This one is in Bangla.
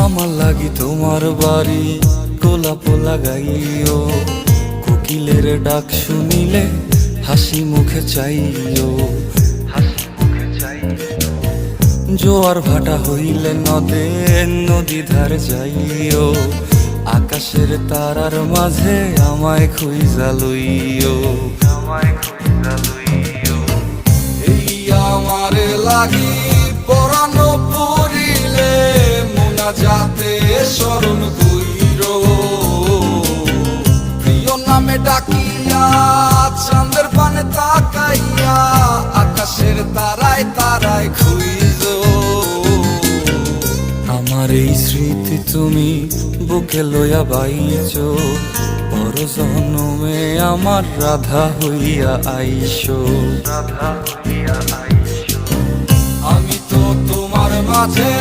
আমার লাগি তোমার বাড়ি গোলাপ লাগাইও, কোকিলের ডাক শুনিলে হাসি মুখে চাইও। জোয়ার ভাটা হইলে নদে নদী ধার যাইও, আকাশের তারার মাঝে আমায় খুঁজা লইও। এই আমার লাগি পরানো পড়িলে মোনাজাতে স্মরণ কইরো, প্রিয় নামে ডাকিয়া চাঁদের পানে তাকাইয়া আকাশের তারায় তারায় খুঁজো। আমার এই স্মৃতি তুমি বুকে লইয়া বাইছো, পর জন্মে আমার রাধা হইয়া আইসো। আমি তো তোমার মাঝে